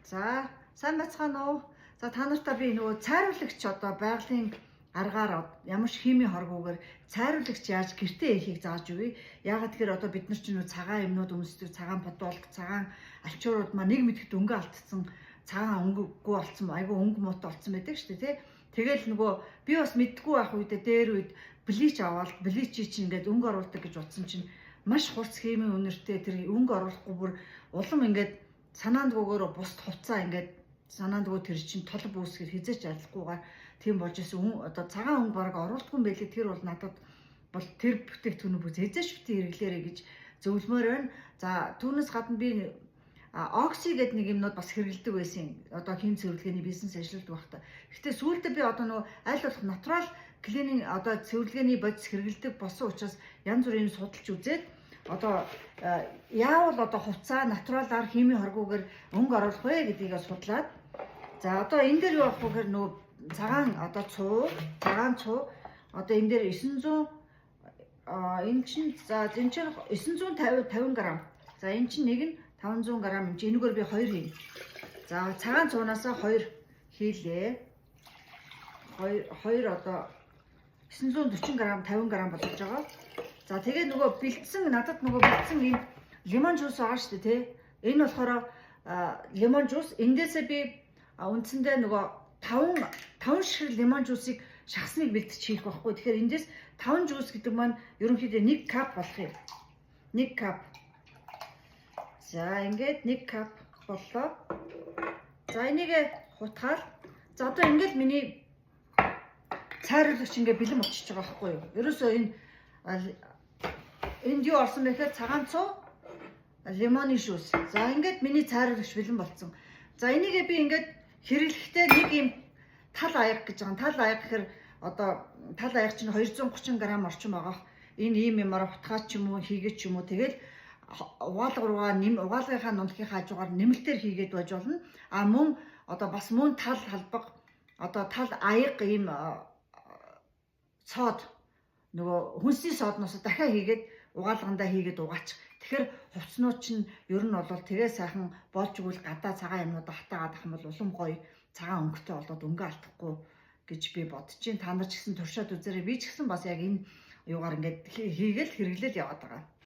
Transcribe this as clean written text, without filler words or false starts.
За, сайн байцгаана уу? За, та нартай би нөгөө цайруулагч одоо байгалийн аргаар ямар ч химийн хоргоогоор цайруулагч яаж гэртээ хийхийг зааж өгье. Яагаад тэгэхээр одоо бид нар чинь нөгөө цагаан юмнууд өмсдөг, цагаан бодволк, цагаан алчуурууд маа нэг мэдэхэд өнгө алдсан, цагаан өнгөгүй болсон, айгүй өнгө муутай болсон байдаг шүү дээ, тий. Тэгэл нөгөө би бас мэдгүй байх үедээ дээр үед блич аваад бличи чинь ингээд өнгө оруулдаг гэж утсан чинь маш хурц химийн үнэртэй тэр өнгө оруулахгүй бүр улам ингээд санаандгүйгээр бусд хувцаа ингээд санаандгүй тэр чинь тол бүүсгэр хизээч арилахгүйгээр тийм болж исэн одоо цагаан өнгө бараг оруулдаггүй юм байлээ. Тэр бол надад бол тэр бүтээгдэхүүнээ бүр хизээч битгий хэрэглээрэй гэж зөвлөмөр байна. За түүнээс гадна би Окси гэдэг нэг юмнууд бас хэрэглэдэг байсан. Одоо хим цэвэрлэгээний бизнес ажилладаг байхдаа. Гэхдээ сүүлдээ би одоо нөгөө аль болох натурал клининг одоо цэвэрлэгээний бодис хэрэглэдэг болсон учраас янз бүрийн судалж үзээд одоо яавал одоо хувцаа натуралаар химийн хоргоогоор өнгө оруулах вэ гэдгийг судлаад за одоо энэ дээр юу авах вэ гэхээр нөгөө цагаан одоо цагаан цуу одоо энэ дээр 900 энэ чинь за энэ чинь 950 г. За энэ чинь нэг нь 500 г юм чи энэгээр би 2 хийнэ. За цагаан цуунаасаа 2 хийлээ. 2 одоо 940 г 50 г болж байгаа. За тэгээ нөгөө бэлдсэн надад нөгөө бэлдсэн ийм лимон жуус байгаа шүү дээ тий. Энэ болохоор лимон жуус эндээсээ би үндсэндээ нөгөө 5 ширхэг лимон жуусыг шахсныг бэлдэж хийх байхгүй. Тэгэхээр эндээс 5 жуус гэдэг маань ерөнхийдөө 1 кап болох юм. 1 кап. За ингээд 1 кап боллоо. За энийг хутгаал. За одоо ингээд миний цайруулагч ингээд бэлэн болчихж байгаа байхгүй юу? Ерөөсөө энд юу орсон бэ гэхээр цагаан цуу, лимоны шүүс. За ингээд миний цайруулагч бэлэн болсон. За энийгээ би ингээд хэрэглэхдээ нэг юм тал аяг гэж байгаа. Тал аяг гэхээр одоо тал аяг чинь 230 г орчим байгаа. Энэ ийм юмараа хутгаад ч юм уу хийгээд ч юм уу тэгэл угаалга руугаа угаалгынхаа нунхийнхаа хажуугаар нэмэлтээр хийгээд байж болно. А мөн одоо бас мөн тал халбаг одоо тал аяг ийм цоод нөгөө хүнсний содноос дахиад хийгээд угаалгандаа хийгээд угаачих. Тэгэхээр хувцснууд чинь ер нь бол тэгээ сайхан болж игэл гадаа цагаан юмнууд хатаагаад ах юм бол улам гоё цагаан өнгөтэй болоод өнгө алдахгүй гэж би бодож байна. Та нар ч гэсэн туршаад үзээрэй. Би ч гэсэн бас яг энэ юугаар ингээд хийгээл хэрэглэл яваад байгаа.